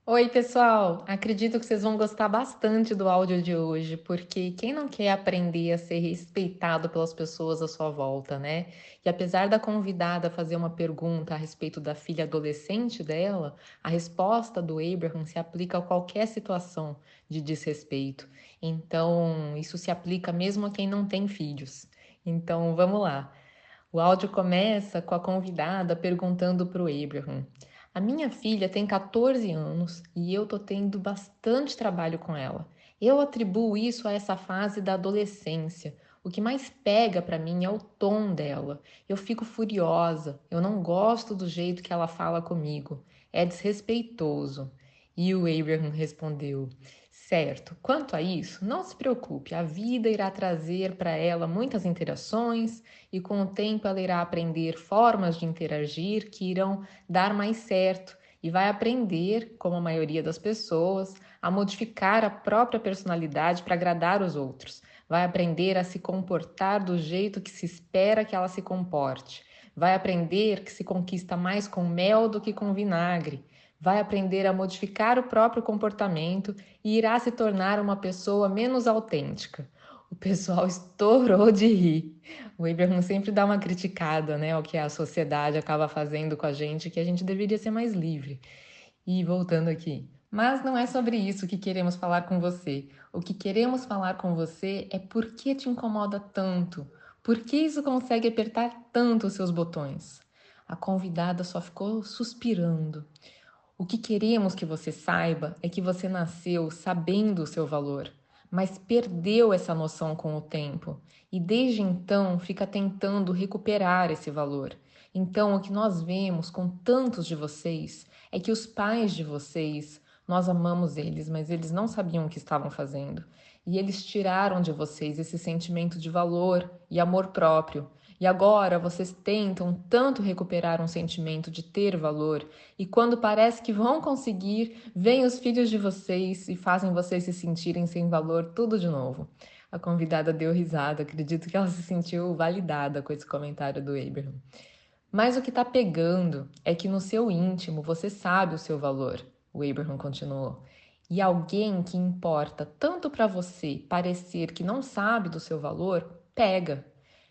Oi, pessoal! Acredito que vocês vão gostar bastante do áudio de hoje, porque quem não quer aprender a ser respeitado pelas pessoas à sua volta, né? E apesar da convidada fazer uma pergunta a respeito da filha adolescente dela, a resposta do Abraham se aplica a qualquer situação de desrespeito. Então, isso se aplica mesmo a quem não tem filhos. Então, vamos lá. O áudio começa com a convidada perguntando para o Abraham: a minha filha tem 14 anos e eu tô tendo bastante trabalho com ela. Eu atribuo isso a essa fase da adolescência. O que mais pega para mim é o tom dela. Eu fico furiosa, eu não gosto do jeito que ela fala comigo. É desrespeitoso. E o Abraham respondeu: certo, quanto a isso, não se preocupe, a vida irá trazer para ela muitas interações e com o tempo ela irá aprender formas de interagir que irão dar mais certo e vai aprender, como a maioria das pessoas, a modificar a própria personalidade para agradar os outros. Vai aprender a se comportar do jeito que se espera que ela se comporte. Vai aprender que se conquista mais com mel do que com vinagre. Vai aprender a modificar o próprio comportamento e irá se tornar uma pessoa menos autêntica. O pessoal estourou de rir. O Abraham sempre dá uma criticada, né, ao que a sociedade acaba fazendo com a gente, que a gente deveria ser mais livre. E voltando aqui. Mas não é sobre isso que queremos falar com você. O que queremos falar com você é por que te incomoda tanto? Por que isso consegue apertar tanto os seus botões? A convidada só ficou suspirando. O que queremos que você saiba é que você nasceu sabendo o seu valor, mas perdeu essa noção com o tempo e desde então fica tentando recuperar esse valor. Então, o que nós vemos com tantos de vocês é que os pais de vocês, nós amamos eles, mas eles não sabiam o que estavam fazendo. E eles tiraram de vocês esse sentimento de valor e amor próprio. E agora vocês tentam tanto recuperar um sentimento de ter valor, e quando parece que vão conseguir, vêm os filhos de vocês e fazem vocês se sentirem sem valor tudo de novo. A convidada deu risada, acredito que ela se sentiu validada com esse comentário do Abraham. Mas o que está pegando é que no seu íntimo você sabe o seu valor, o Abraham continuou. E alguém que importa tanto para você parecer que não sabe do seu valor, pega.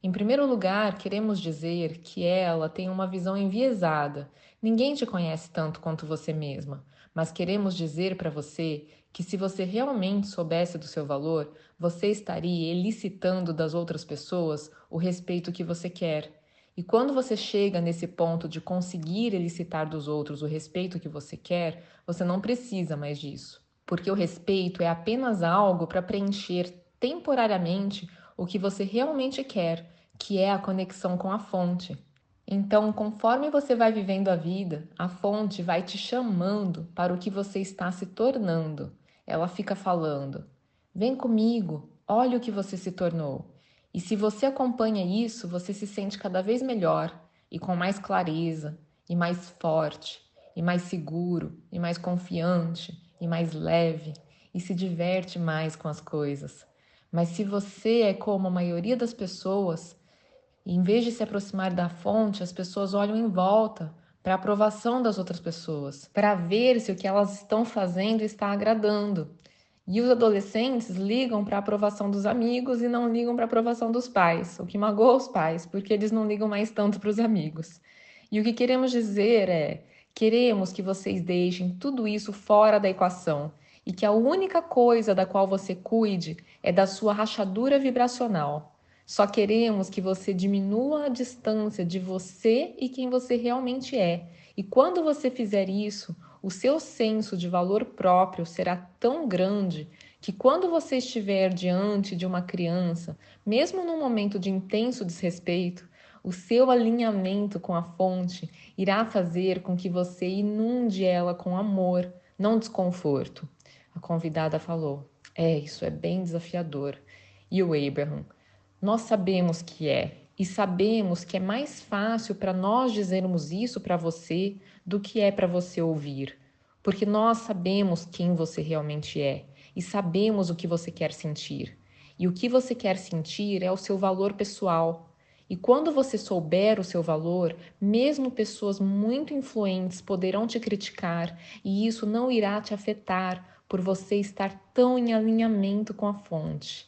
Em primeiro lugar, queremos dizer que ela tem uma visão enviesada. Ninguém te conhece tanto quanto você mesma, mas queremos dizer para você que se você realmente soubesse do seu valor, você estaria elicitando das outras pessoas o respeito que você quer. E quando você chega nesse ponto de conseguir elicitar dos outros o respeito que você quer, você não precisa mais disso. Porque o respeito é apenas algo para preencher temporariamente o que você realmente quer, que é a conexão com a fonte. Então, conforme você vai vivendo a vida, a fonte vai te chamando para o que você está se tornando. Ela fica falando: vem comigo, olha o que você se tornou. E se você acompanha isso, você se sente cada vez melhor e com mais clareza, e mais forte, e mais seguro, e mais confiante, e mais leve, e se diverte mais com as coisas. Mas se você é como a maioria das pessoas, e em vez de se aproximar da fonte, as pessoas olham em volta para a aprovação das outras pessoas, para ver se o que elas estão fazendo está agradando. E os adolescentes ligam para a aprovação dos amigos e não ligam para a aprovação dos pais, o que magoa os pais, porque eles não ligam mais tanto para os amigos. E o que queremos dizer é: queremos que vocês deixem tudo isso fora da equação e que a única coisa da qual você cuide é da sua rachadura vibracional. Só queremos que você diminua a distância de você e quem você realmente é. E quando você fizer isso, o seu senso de valor próprio será tão grande que quando você estiver diante de uma criança, mesmo num momento de intenso desrespeito, o seu alinhamento com a fonte irá fazer com que você inunde ela com amor, não desconforto. A convidada falou: isso é bem desafiador. E o Abraham: nós sabemos que é, e sabemos que é mais fácil para nós dizermos isso para você do que é para você ouvir, porque nós sabemos quem você realmente é e sabemos o que você quer sentir. E o que você quer sentir é o seu valor pessoal. E quando você souber o seu valor, mesmo pessoas muito influentes poderão te criticar e isso não irá te afetar por você estar tão em alinhamento com a fonte.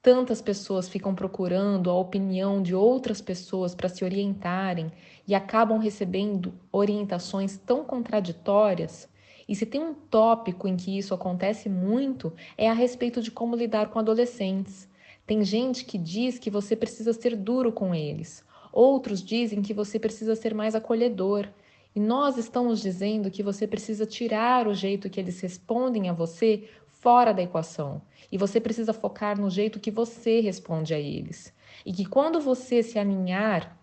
Tantas pessoas ficam procurando a opinião de outras pessoas para se orientarem e acabam recebendo orientações tão contraditórias. E se tem um tópico em que isso acontece muito, é a respeito de como lidar com adolescentes. Tem gente que diz que você precisa ser duro com eles, outros dizem que você precisa ser mais acolhedor. E nós estamos dizendo que você precisa tirar o jeito que eles respondem a você fora da equação. E você precisa focar no jeito que você responde a eles. E que quando você se alinhar,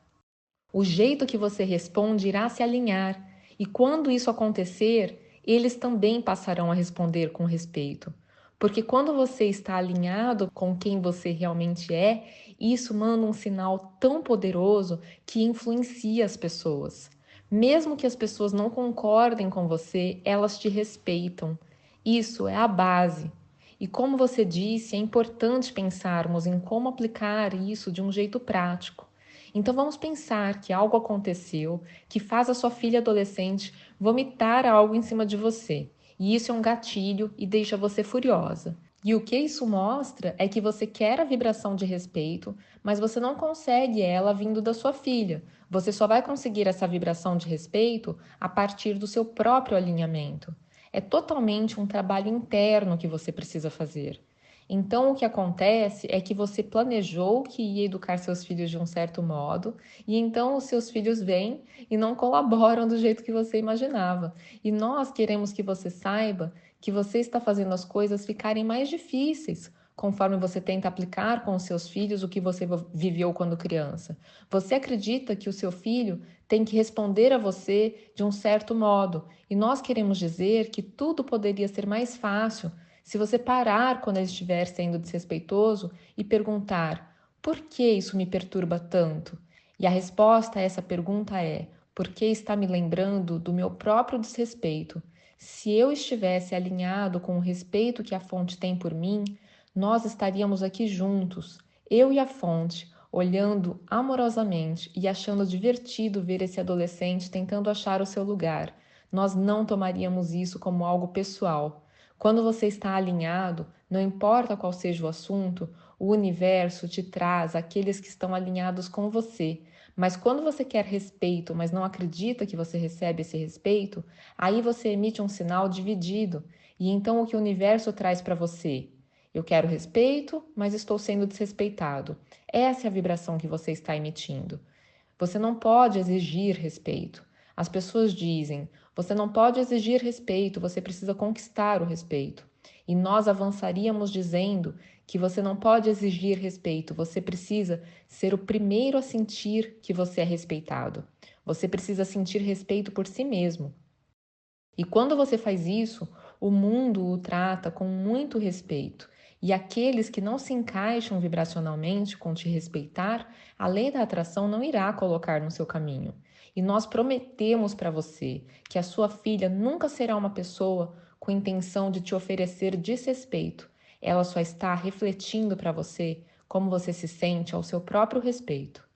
o jeito que você responde irá se alinhar. E quando isso acontecer, eles também passarão a responder com respeito. Porque quando você está alinhado com quem você realmente é, isso manda um sinal tão poderoso que influencia as pessoas. Mesmo que as pessoas não concordem com você, elas te respeitam. Isso é a base. E como você disse, é importante pensarmos em como aplicar isso de um jeito prático. Então vamos pensar que algo aconteceu que faz a sua filha adolescente vomitar algo em cima de você. E isso é um gatilho e deixa você furiosa. E o que isso mostra é que você quer a vibração de respeito, mas você não consegue ela vindo da sua filha. Você só vai conseguir essa vibração de respeito a partir do seu próprio alinhamento. É totalmente um trabalho interno que você precisa fazer. Então, o que acontece é que você planejou que ia educar seus filhos de um certo modo, e então os seus filhos vêm e não colaboram do jeito que você imaginava. E nós queremos que você saiba que você está fazendo as coisas ficarem mais difíceis, conforme você tenta aplicar com os seus filhos o que você viveu quando criança. Você acredita que o seu filho tem que responder a você de um certo modo, e nós queremos dizer que tudo poderia ser mais fácil se você parar quando ele estiver sendo desrespeitoso e perguntar: por que isso me perturba tanto? E a resposta a essa pergunta é: porque está me lembrando do meu próprio desrespeito. Se eu estivesse alinhado com o respeito que a fonte tem por mim, nós estaríamos aqui juntos, eu e a fonte, olhando amorosamente e achando divertido ver esse adolescente tentando achar o seu lugar. Nós não tomaríamos isso como algo pessoal. Quando você está alinhado, não importa qual seja o assunto, o universo te traz aqueles que estão alinhados com você. Mas quando você quer respeito, mas não acredita que você recebe esse respeito, aí você emite um sinal dividido. E então o que o universo traz para você? Eu quero respeito, mas estou sendo desrespeitado. Essa é a vibração que você está emitindo. Você não pode exigir respeito. As pessoas dizem: você não pode exigir respeito, você precisa conquistar o respeito. E nós avançaríamos dizendo que você não pode exigir respeito, você precisa ser o primeiro a sentir que você é respeitado. Você precisa sentir respeito por si mesmo. E quando você faz isso, o mundo o trata com muito respeito. E aqueles que não se encaixam vibracionalmente com te respeitar, a lei da atração não irá colocar no seu caminho. E nós prometemos para você que a sua filha nunca será uma pessoa com intenção de te oferecer desrespeito. Ela só está refletindo para você como você se sente ao seu próprio respeito.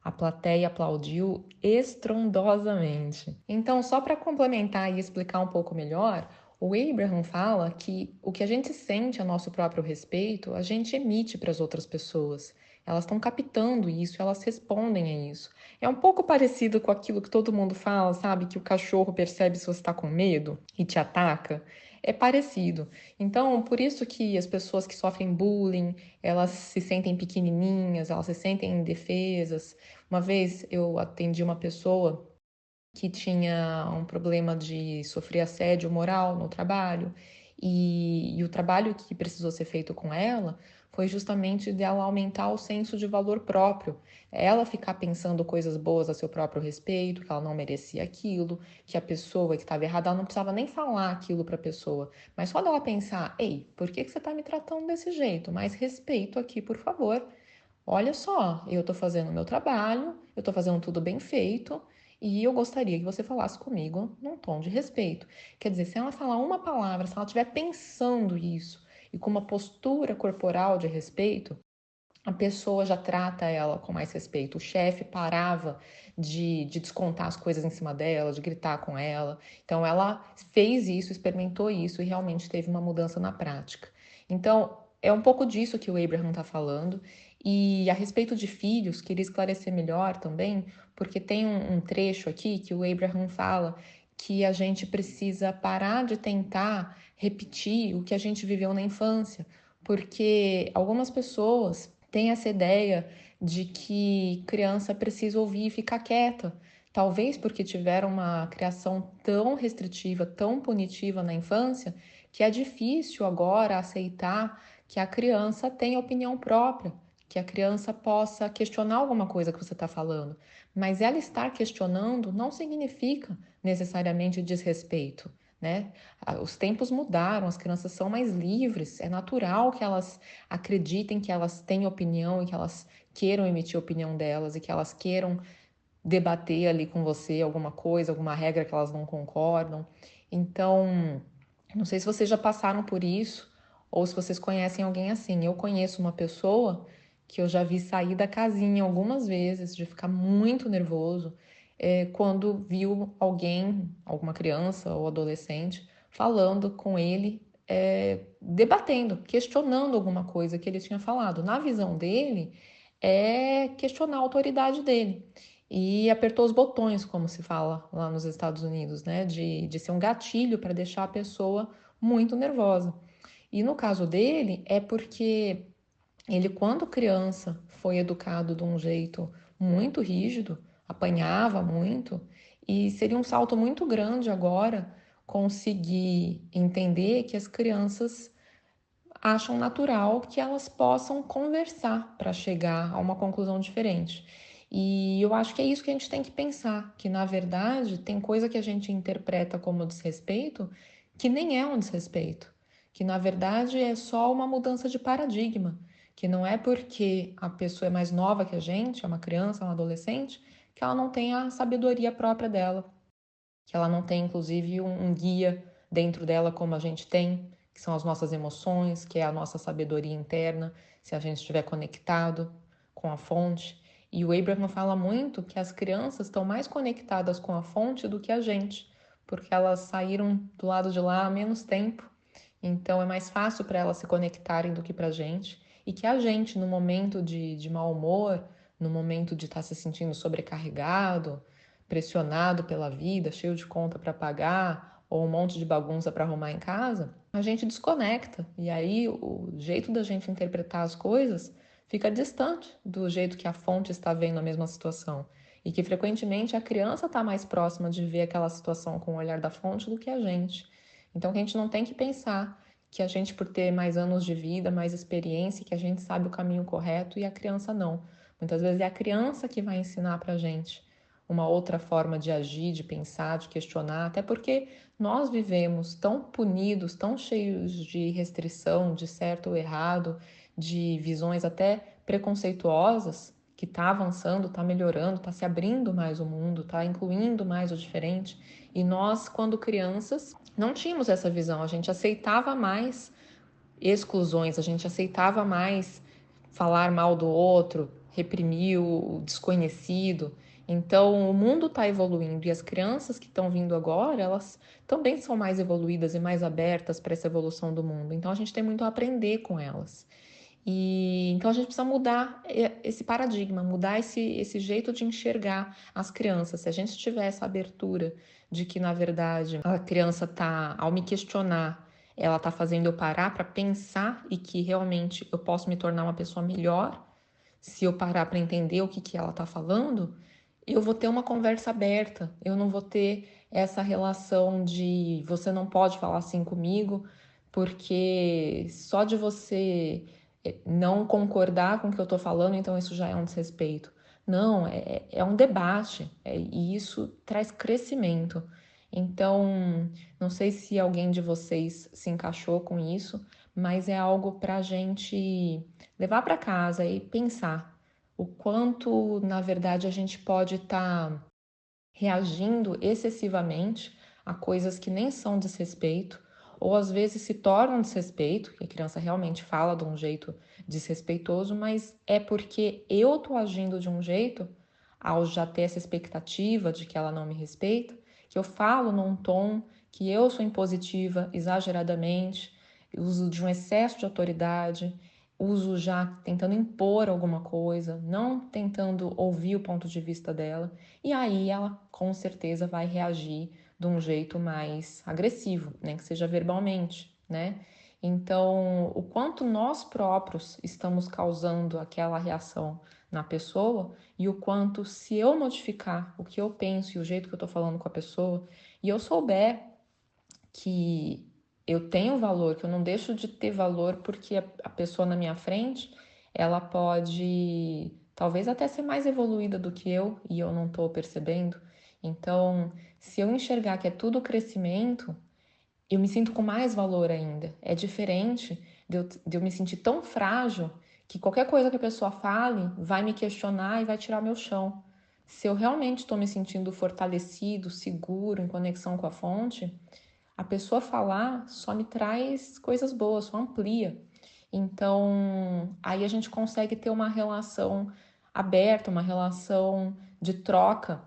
A plateia aplaudiu estrondosamente. Então, só para complementar e explicar um pouco melhor, o Abraham fala que o que a gente sente a nosso próprio respeito, a gente emite para as outras pessoas. Elas estão captando isso, elas respondem a isso. É um pouco parecido com aquilo que todo mundo fala, sabe? Que o cachorro percebe se você está com medo e te ataca. É parecido. Então, por isso que as pessoas que sofrem bullying, elas se sentem pequenininhas, elas se sentem indefesas. Uma vez eu atendi uma pessoa que tinha um problema de sofrer assédio moral no trabalho, e o trabalho que precisou ser feito com ela foi justamente dela aumentar o senso de valor próprio, ela ficar pensando coisas boas a seu próprio respeito, que ela não merecia aquilo, que a pessoa que estava errada, ela não precisava nem falar aquilo para a pessoa, mas só dela pensar: ei, por que você está me tratando desse jeito? Mais respeito aqui, por favor. Olha só, eu estou fazendo o meu trabalho, eu estou fazendo tudo bem feito e eu gostaria que você falasse comigo num tom de respeito. Quer dizer, se ela falar uma palavra, se ela estiver pensando isso e com uma postura corporal de respeito, a pessoa já trata ela com mais respeito. O chefe parava de descontar as coisas em cima dela, de gritar com ela. Então, ela fez isso, experimentou isso e realmente teve uma mudança na prática. Então, é um pouco disso que o Abraham está falando. E a respeito de filhos, queria esclarecer melhor também, porque tem um trecho aqui que o Abraham fala que a gente precisa parar de tentar repetir o que a gente viveu na infância, porque algumas pessoas têm essa ideia de que criança precisa ouvir e ficar quieta. Talvez porque tiveram uma criação tão restritiva, tão punitiva na infância, que é difícil agora aceitar que a criança tenha opinião própria, que a criança possa questionar alguma coisa que você está falando. Mas ela estar questionando não significa necessariamente desrespeito, né? Os tempos mudaram, as crianças são mais livres, é natural que elas acreditem que elas têm opinião e que elas queiram emitir a opinião delas e que elas queiram debater ali com você alguma coisa, alguma regra que elas não concordam. Então, não sei se vocês já passaram por isso ou se vocês conhecem alguém assim. Eu conheço uma pessoa que eu já vi sair da casinha algumas vezes, de ficar muito nervoso, quando viu alguém, alguma criança ou adolescente, falando com ele, debatendo, questionando alguma coisa que ele tinha falado. Na visão dele, é questionar a autoridade dele. E apertou os botões, como se fala lá nos Estados Unidos, né? De ser um gatilho para deixar a pessoa muito nervosa. E no caso dele, é porque ele, quando criança, foi educado de um jeito muito rígido, apanhava muito, e seria um salto muito grande agora conseguir entender que as crianças acham natural que elas possam conversar para chegar a uma conclusão diferente. E eu acho que é isso que a gente tem que pensar, que na verdade tem coisa que a gente interpreta como desrespeito que nem é um desrespeito, que na verdade é só uma mudança de paradigma, que não é porque a pessoa é mais nova que a gente, é uma criança, é um adolescente, que ela não tem a sabedoria própria dela, que ela não tem, inclusive, um guia dentro dela como a gente tem, que são as nossas emoções, que é a nossa sabedoria interna, se a gente estiver conectado com a fonte. E o Abraham fala muito que as crianças estão mais conectadas com a fonte do que a gente, porque elas saíram do lado de lá há menos tempo, então é mais fácil para elas se conectarem do que para a gente. E que a gente, no momento de mau humor, no momento de estar se sentindo sobrecarregado, pressionado pela vida, cheio de conta para pagar ou um monte de bagunça para arrumar em casa, a gente desconecta. E aí o jeito da gente interpretar as coisas fica distante do jeito que a fonte está vendo a mesma situação. E que frequentemente a criança está mais próxima de ver aquela situação com o olhar da fonte do que a gente. Então que a gente não tem que pensar que a gente, por ter mais anos de vida, mais experiência, que a gente sabe o caminho correto e a criança não. Muitas vezes é a criança que vai ensinar para a gente uma outra forma de agir, de pensar, de questionar, até porque nós vivemos tão punidos, tão cheios de restrição, de certo ou errado, de visões até preconceituosas, que está avançando, está melhorando, está se abrindo mais o mundo, está incluindo mais o diferente. E nós, quando crianças, não tínhamos essa visão, a gente aceitava mais exclusões, a gente aceitava mais falar mal do outro, reprimir o desconhecido. Então, o mundo está evoluindo e as crianças que estão vindo agora, elas também são mais evoluídas e mais abertas para essa evolução do mundo. Então, a gente tem muito a aprender com elas. E então a gente precisa mudar esse paradigma, mudar esse jeito de enxergar as crianças. Se a gente tiver essa abertura de que, na verdade, a criança está, ao me questionar, ela está fazendo eu parar para pensar e que realmente eu posso me tornar uma pessoa melhor se eu parar para entender o que ela está falando, eu vou ter uma conversa aberta, eu não vou ter essa relação de você não pode falar assim comigo, porque só de você não concordar com o que eu estou falando, então isso já é um desrespeito. Não, é um debate, e isso traz crescimento. Então, não sei se alguém de vocês se encaixou com isso, mas é algo para a gente levar para casa e pensar o quanto, na verdade, a gente pode estar reagindo excessivamente a coisas que nem são desrespeito, ou às vezes se torna um desrespeito, que a criança realmente fala de um jeito desrespeitoso, mas é porque eu tô agindo de um jeito, ao já ter essa expectativa de que ela não me respeita, que eu falo num tom que eu sou impositiva exageradamente, uso de um excesso de autoridade, uso já tentando impor alguma coisa, não tentando ouvir o ponto de vista dela, e aí ela com certeza vai reagir de um jeito mais agressivo, nem que seja verbalmente, né? Então, o quanto nós próprios estamos causando aquela reação na pessoa e o quanto, se eu modificar o que eu penso e o jeito que eu tô falando com a pessoa, e eu souber que eu tenho valor, que eu não deixo de ter valor porque a pessoa na minha frente, ela pode talvez até ser mais evoluída do que eu e eu não estou percebendo. Então, se eu enxergar que é tudo crescimento, eu me sinto com mais valor ainda. É diferente de eu me sentir tão frágil que qualquer coisa que a pessoa fale vai me questionar e vai tirar meu chão. Se eu realmente estou me sentindo fortalecido, seguro, em conexão com a fonte, a pessoa falar só me traz coisas boas, só amplia. Então, aí a gente consegue ter uma relação aberta, uma relação de troca,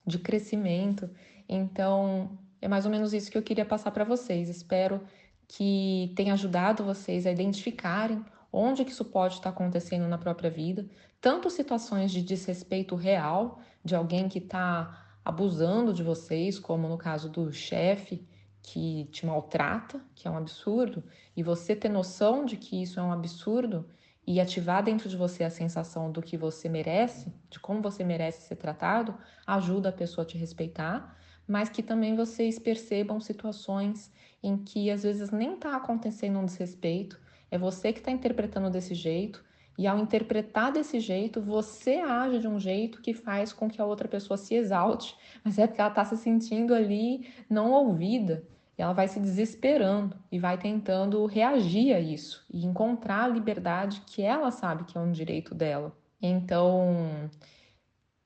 de crescimento. Então, é mais ou menos isso que eu queria passar para vocês. Espero que tenha ajudado vocês a identificarem onde que isso pode estar acontecendo na própria vida, tanto situações de desrespeito real, de alguém que está abusando de vocês, como no caso do chefe que te maltrata, que é um absurdo, e você ter noção de que isso é um absurdo e ativar dentro de você a sensação do que você merece, de como você merece ser tratado, ajuda a pessoa a te respeitar, mas que também vocês percebam situações em que às vezes nem está acontecendo um desrespeito, é você que está interpretando desse jeito, e ao interpretar desse jeito, você age de um jeito que faz com que a outra pessoa se exalte, mas é porque ela está se sentindo ali não ouvida. E ela vai se desesperando e vai tentando reagir a isso e encontrar a liberdade que ela sabe que é um direito dela. Então,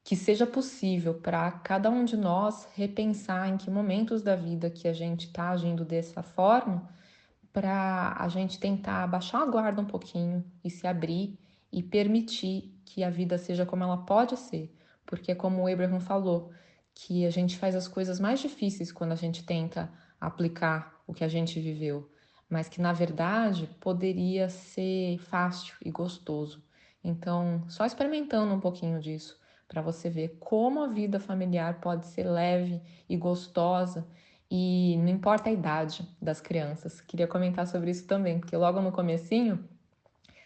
que seja possível para cada um de nós repensar em que momentos da vida que a gente está agindo dessa forma, para a gente tentar abaixar a guarda um pouquinho e se abrir e permitir que a vida seja como ela pode ser. Porque, como o Abraham falou, que a gente faz as coisas mais difíceis quando a gente tenta aplicar o que a gente viveu, mas que na verdade poderia ser fácil e gostoso. Então, só experimentando um pouquinho disso, para você ver como a vida familiar pode ser leve e gostosa e não importa a idade das crianças. Queria comentar sobre isso também, porque logo no comecinho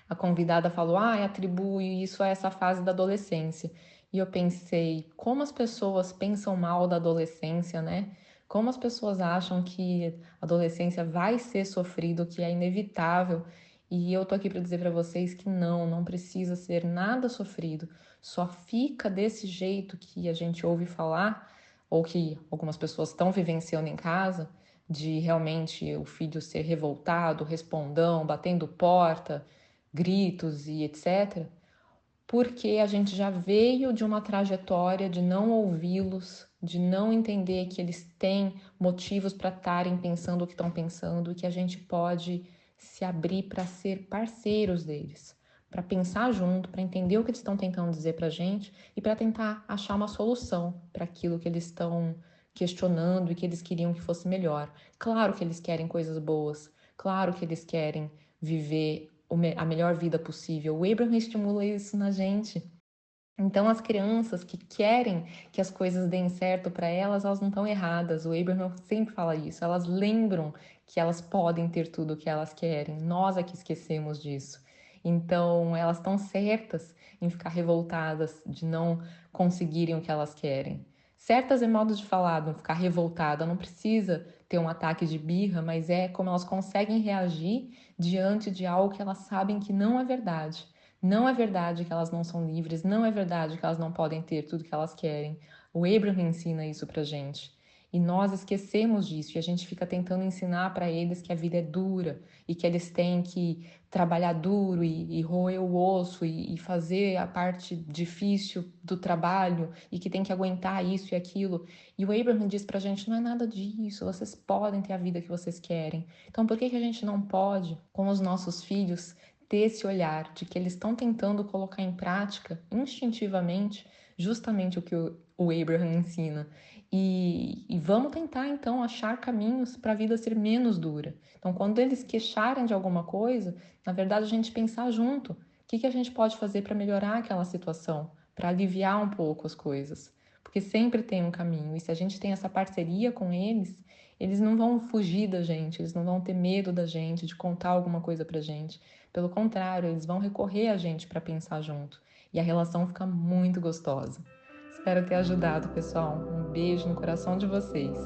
a convidada falou: "Ah, atribui isso a essa fase da adolescência". E eu pensei, como as pessoas pensam mal da adolescência, né? Como as pessoas acham que a adolescência vai ser sofrido, que é inevitável. E eu tô aqui para dizer para vocês que não precisa ser nada sofrido. Só fica desse jeito que a gente ouve falar, ou que algumas pessoas estão vivenciando em casa, de realmente o filho ser revoltado, respondão, batendo porta, gritos e etc., porque a gente já veio de uma trajetória de não ouvi-los, de não entender que eles têm motivos para estarem pensando o que estão pensando e que a gente pode se abrir para ser parceiros deles, para pensar junto, para entender o que eles estão tentando dizer para a gente e para tentar achar uma solução para aquilo que eles estão questionando e que eles queriam que fosse melhor. Claro que eles querem coisas boas, claro que eles querem viver a melhor vida possível. O Abraham estimula isso na gente. Então, as crianças que querem que as coisas deem certo para elas, elas não estão erradas. O Abraham sempre fala isso. Elas lembram que elas podem ter tudo o que elas querem. Nós é que esquecemos disso. Então, elas estão certas em ficar revoltadas de não conseguirem o que elas querem. Certas é modo de falar, não ficar revoltada, não precisa ter um ataque de birra, mas é como elas conseguem reagir diante de algo que elas sabem que não é verdade. Não é verdade que elas não são livres, não é verdade que elas não podem ter tudo que elas querem. O Abraham ensina isso pra gente. E nós esquecemos disso e a gente fica tentando ensinar para eles que a vida é dura e que eles têm que trabalhar duro e roer o osso e fazer a parte difícil do trabalho e que tem que aguentar isso e aquilo. E o Abraham diz pra gente, não é nada disso, vocês podem ter a vida que vocês querem. Então por que que a gente não pode, com os nossos filhos, ter esse olhar de que eles estão tentando colocar em prática, instintivamente, justamente o que o Abraham ensina. E vamos tentar, então, achar caminhos para a vida ser menos dura. Então, quando eles queixarem de alguma coisa, na verdade, a gente pensar junto. O que que a gente pode fazer para melhorar aquela situação, para aliviar um pouco as coisas? Porque sempre tem um caminho. E se a gente tem essa parceria com eles, eles não vão fugir da gente, eles não vão ter medo da gente, de contar alguma coisa pra gente. Pelo contrário, eles vão recorrer a gente para pensar junto. E a relação fica muito gostosa. Espero ter ajudado, pessoal. Um beijo no coração de vocês.